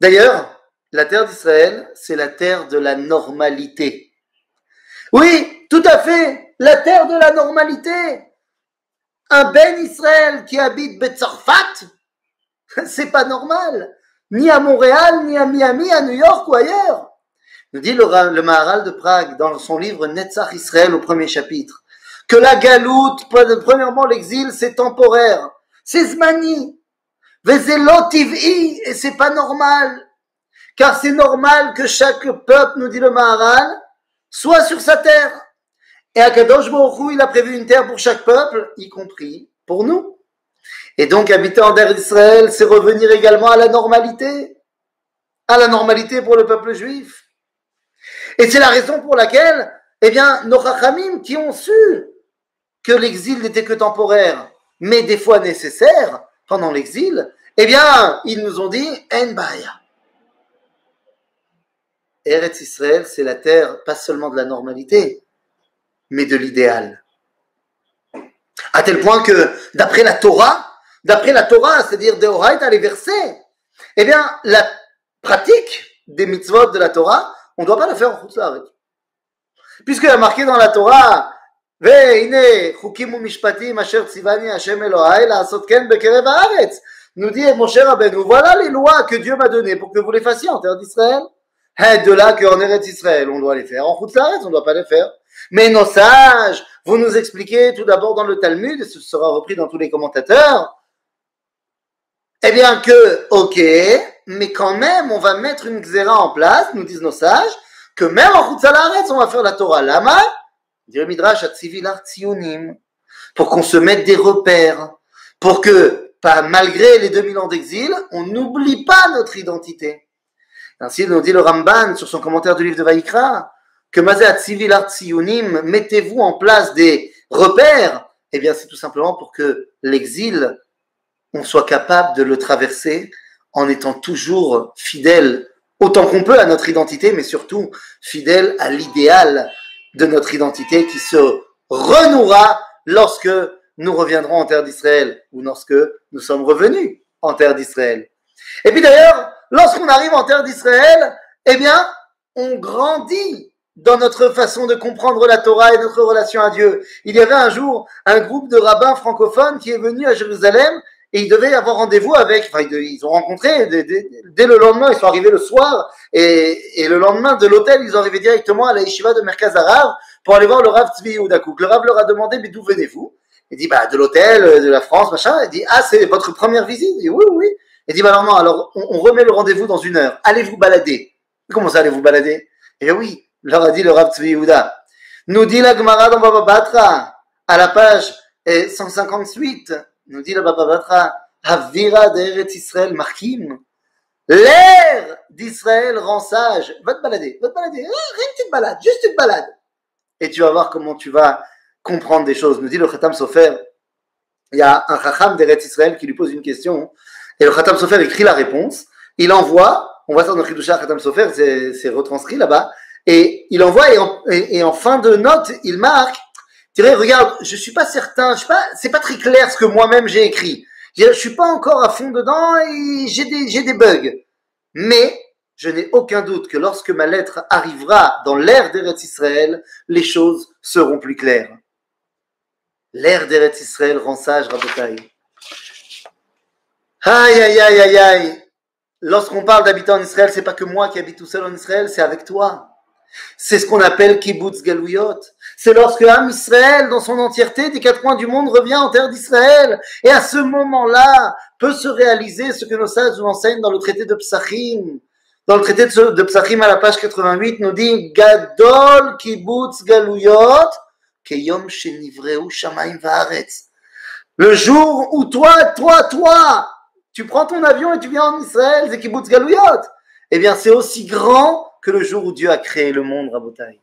D'ailleurs, la terre d'Israël, c'est la terre de la normalité. Oui, tout à fait, la terre de la normalité. Un Ben Israël qui habite Betzarfat, c'est pas normal. Ni à Montréal, ni à Miami, à New York ou ailleurs. Nous dit le Maharal de Prague dans son livre Netzach Israël au premier chapitre, que la galoute, premièrement l'exil, c'est temporaire, c'est zmani, vezelo tiv'i, et c'est pas normal, car c'est normal que chaque peuple, nous dit le Maharal, soit sur sa terre. Et Akadosh Baruch Hu, il a prévu une terre pour chaque peuple, y compris pour nous. Et donc habiter en terre d'Israël, c'est revenir également à la normalité pour le peuple juif. Et c'est la raison pour laquelle, eh bien, nos Chachamim qui ont su que l'exil n'était que temporaire, mais des fois nécessaire pendant l'exil, eh bien, ils nous ont dit En Baya. Eretz Israël, c'est la terre, pas seulement de la normalité, mais de l'idéal. À tel point que, d'après la Torah, c'est-à-dire Deoraita, les versets, eh bien, la pratique des mitzvot de la Torah, on ne doit pas la faire en Chutz La'aretz. Puisqu'il y a marqué dans la Torah, Ve'ine chukim u'mishpatim asher tzivani Hashem Elohai la'asot ken bekerev haaretz. Nous dit Moshe Rabbeinu, voilà les lois que Dieu m'a données pour que vous les fassiez en terre d'Israël. De là qu'en Eretz Israël, on doit les faire. En Chutz La'aretz, on ne doit pas les faire. Mais nos sages, vous nous expliquez tout d'abord dans le Talmud, et ce sera repris dans tous les commentateurs, eh bien que, ok, mais quand même, on va mettre une xéra en place, nous disent nos sages, que même en Chutz La'aretz, on va faire la Torah. Lama, dit le Midrash, Atzivilar Tzionim, pour qu'on se mette des repères, pour que, malgré les 2000 ans d'exil, on n'oublie pas notre identité. Ainsi nous dit le Ramban sur son commentaire du livre de Vaïkra, que Mazé Atzivilar Tzionim, mettez-vous en place des repères, eh bien c'est tout simplement pour que l'exil, on soit capable de le traverser en étant toujours fidèle autant qu'on peut à notre identité, mais surtout fidèle à l'idéal de notre identité qui se renouera lorsque nous reviendrons en terre d'Israël ou lorsque nous sommes revenus en terre d'Israël. Et puis d'ailleurs, lorsqu'on arrive en terre d'Israël, eh bien, on grandit dans notre façon de comprendre la Torah et notre relation à Dieu. Il y avait un jour un groupe de rabbins francophones qui est venu à Jérusalem et ils devaient avoir rendez-vous avec, enfin ils ont rencontré, dès le lendemain, ils sont arrivés le soir, et le lendemain de l'hôtel, ils sont arrivés directement à la yeshiva de Merkaz Harav pour aller voir le Rav Tzvi Yehuda Kook. Le Rav leur a demandé, mais d'où venez-vous? Il dit, de l'hôtel, de la France, machin. Il dit, c'est votre première visite? Il dit, oui, oui. Il dit, non, alors on remet le rendez-vous dans 1 heure. Allez vous balader. Comment ça, allez vous balader? Et oui, leur a dit le Rav Tzvi Yehuda. Nous dit la Gemara dans Baba Batra, à la page 158, nous dit le Baba Batra, Havira d'Eretz Israël markim. L'air d'Israël rend sage. Va te balader. Rien une petite balade, juste une balade. Et tu vas voir comment tu vas comprendre des choses. Nous dit le Khatam Sofer, il y a un Chacham d'Eretz Israël qui lui pose une question, et le Khatam Sofer écrit la réponse, il envoie, on voit ça dans Chidusha Khatam Sofer, c'est retranscrit là-bas, et il envoie, et en fin de note, il marque, tu dirais, regarde, je suis pas certain, c'est pas très clair ce que moi-même j'ai écrit. Je suis pas encore à fond dedans et j'ai des bugs. Mais je n'ai aucun doute que lorsque ma lettre arrivera dans l'ère d'Eretz Israël, les choses seront plus claires. L'ère d'Eretz Israël rend sage, Rabotai. Aïe, aïe, aïe, aïe, aïe. Lorsqu'on parle d'habiter en Israël, c'est pas que moi qui habite tout seul en Israël, c'est avec toi. C'est ce qu'on appelle Kibbutz Galouyot. C'est lorsque Am Israël, dans son entièreté, des 4 coins du monde, revient en terre d'Israël. Et à ce moment-là, peut se réaliser ce que nos sages nous enseignent dans le traité de Psachim. Dans le traité de Psachim, à la page 88, nous dit Gadol Kibbutz Galouyot Keyom Shenivreu Shamayim Va'aretz. Le jour où toi, tu prends ton avion et tu viens en Israël, c'est Kibbutz Galouyot. Eh bien, c'est aussi grand que le jour où Dieu a créé le monde, Rabotai.